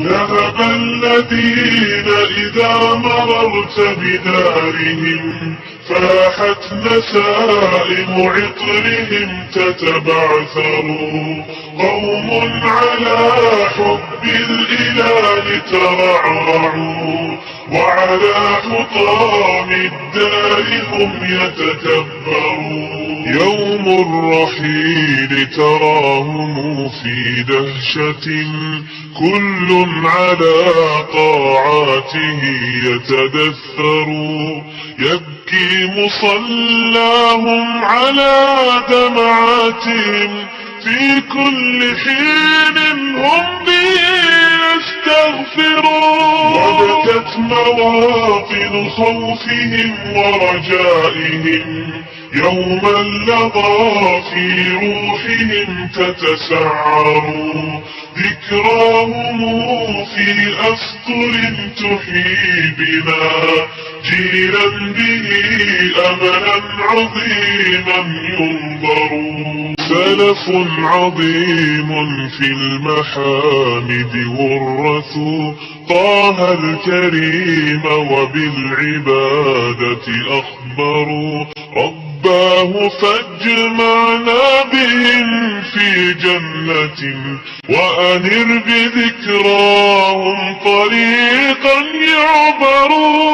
ذهب الذين إذا مررت بدارهم فاحت نسائم عطرهم تتبعثر. قوم على حب الإله ترعرعوا وعلى حطام الدار هم يتكبرون. يوم الرحيل تراهم في دهشة كل على طاعاته يتدثر. يبكي مصلاهم على دمعاتهم في كل حين هم به يستغفرون. وبكت مواطن خوفهم ورجائهم يوما لظى في روحهم تتسعر. ذكراهم في أسطر تحيي بنا جيلا به أملا عظيما ينظر. سلف عظيم في المحامد ورثوا طه الكريم وبالعبادة أخبروا. رباه فاجمعنا بهم في جنة وأنر بذكراهم طريقا يعبرون.